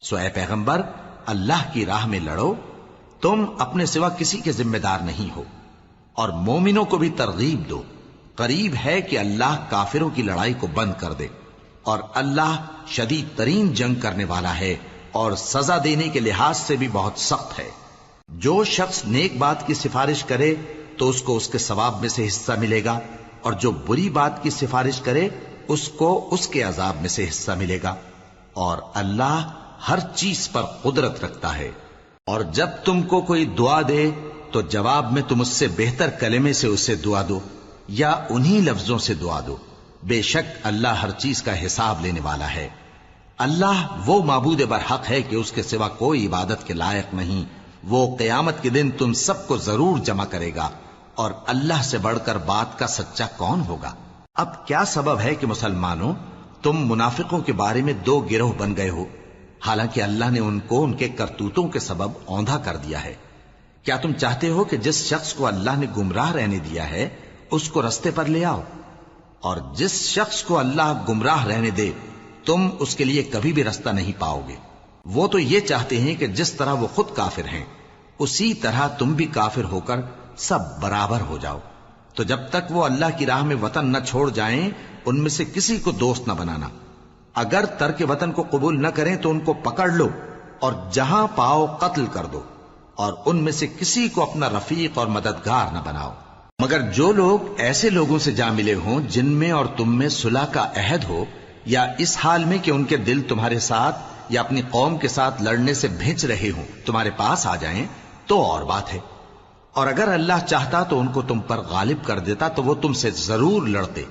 سو اے پیغمبر اللہ کی راہ میں لڑو، تم اپنے سوا کسی کے ذمہ دار نہیں ہو، اور مومنوں کو بھی ترغیب دو، قریب ہے کہ اللہ کافروں کی لڑائی کو بند کر دے، اور اللہ شدید ترین جنگ کرنے والا ہے اور سزا دینے کے لحاظ سے بھی بہت سخت ہے۔ جو شخص نیک بات کی سفارش کرے تو اس کو اس کے ثواب میں سے حصہ ملے گا، اور جو بری بات کی سفارش کرے اس کو اس کے عذاب میں سے حصہ ملے گا، اور اللہ ہر چیز پر قدرت رکھتا ہے۔ اور جب تم کو کوئی دعا دے تو جواب میں تم اس سے بہتر کلمے سے اسے دعا دو یا انہی لفظوں سے دعا دو، بے شک اللہ ہر چیز کا حساب لینے والا ہے۔ اللہ وہ معبود برحق ہے کہ اس کے سوا کوئی عبادت کے لائق نہیں، وہ قیامت کے دن تم سب کو ضرور جمع کرے گا، اور اللہ سے بڑھ کر بات کا سچا کون ہوگا؟ اب کیا سبب ہے کہ مسلمانوں تم منافقوں کے بارے میں دو گروہ بن گئے ہو، حالانکہ اللہ نے ان کو ان کے کرتوتوں کے سبب اوندھا کر دیا ہے؟ کیا تم چاہتے ہو کہ جس شخص کو اللہ نے گمراہ رہنے دیا ہے اس کو رستے پر لے آؤ، اور جس شخص کو اللہ گمراہ رہنے دے تم اس کے لیے کبھی بھی رستہ نہیں پاؤ گے؟ وہ تو یہ چاہتے ہیں کہ جس طرح وہ خود کافر ہیں اسی طرح تم بھی کافر ہو کر سب برابر ہو جاؤ۔ تو جب تک وہ اللہ کی راہ میں وطن نہ چھوڑ جائیں ان میں سے کسی کو دوست نہ بنانا، اگر ترک وطن کو قبول نہ کریں تو ان کو پکڑ لو اور جہاں پاؤ قتل کر دو، اور ان میں سے کسی کو اپنا رفیق اور مددگار نہ بناؤ، مگر جو لوگ ایسے لوگوں سے جا ملے ہوں جن میں اور تم میں صلح کا عہد ہو، یا اس حال میں کہ ان کے دل تمہارے ساتھ یا اپنی قوم کے ساتھ لڑنے سے بھنچ رہے ہوں تمہارے پاس آ جائیں تو اور بات ہے، اور اگر اللہ چاہتا تو ان کو تم پر غالب کر دیتا تو وہ تم سے ضرور لڑتے۔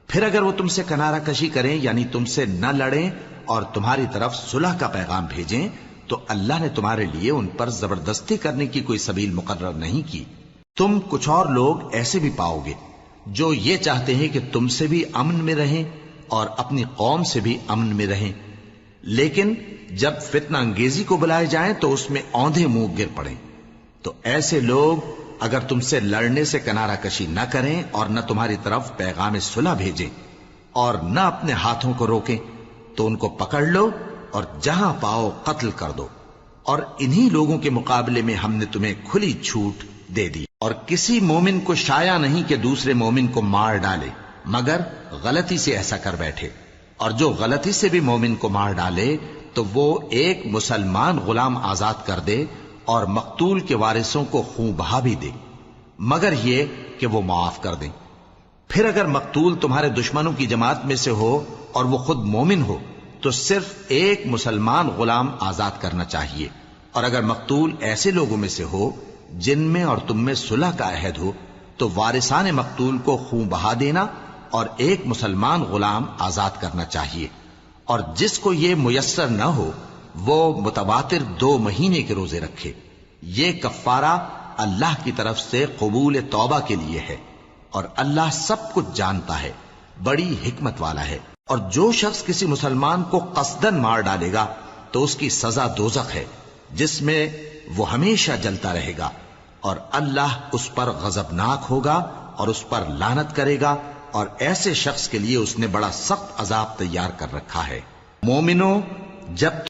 پھر اگر وہ تم سے کنارہ کشی کریں یعنی تم سے نہ لڑیں اور تمہاری طرف صلح کا پیغام بھیجیں تو اللہ نے تمہارے لیے ان پر زبردستی کرنے کی کوئی سبیل مقرر نہیں کی۔ تم کچھ اور لوگ ایسے بھی پاؤ گے جو یہ چاہتے ہیں کہ تم سے بھی امن میں رہیں اور اپنی قوم سے بھی امن میں رہیں، لیکن جب فتنہ انگیزی کو بلائے جائیں تو اس میں اوندھے منہ گر پڑیں۔ تو ایسے لوگ اگر تم سے لڑنے سے کنارہ کشی نہ کریں اور نہ تمہاری طرف پیغام صلح بھیجیں اور نہ اپنے ہاتھوں کو روکیں تو ان کو پکڑ لو اور جہاں پاؤ قتل کر دو، اور انہی لوگوں کے مقابلے میں ہم نے تمہیں کھلی چھوٹ دے دی۔ اور کسی مومن کو شایع نہیں کہ دوسرے مومن کو مار ڈالے مگر غلطی سے ایسا کر بیٹھے، اور جو غلطی سے بھی مومن کو مار ڈالے تو وہ ایک مسلمان غلام آزاد کر دے اور مقتول کے وارثوں کو خون بہا بھی دے، مگر یہ کہ وہ معاف کر دیں۔ پھر اگر مقتول تمہارے دشمنوں کی جماعت میں سے ہو اور وہ خود مومن ہو تو صرف ایک مسلمان غلام آزاد کرنا چاہیے، اور اگر مقتول ایسے لوگوں میں سے ہو جن میں اور تم میں صلح کا عہد ہو تو وارثان مقتول کو خون بہا دینا اور ایک مسلمان غلام آزاد کرنا چاہیے، اور جس کو یہ میسر نہ ہو وہ متواتر 2 مہینے کے روزے رکھے۔ یہ کفارہ اللہ کی طرف سے قبول توبہ کے لیے ہے، اور اللہ سب کچھ جانتا ہے، بڑی حکمت والا ہے۔ اور جو شخص کسی مسلمان کو قصدن مار ڈالے گا تو اس کی سزا دوزخ ہے جس میں وہ ہمیشہ جلتا رہے گا، اور اللہ اس پر غضبناک ہوگا اور اس پر لعنت کرے گا، اور ایسے شخص کے لیے اس نے بڑا سخت عذاب تیار کر رکھا ہے۔ مومنوں، جب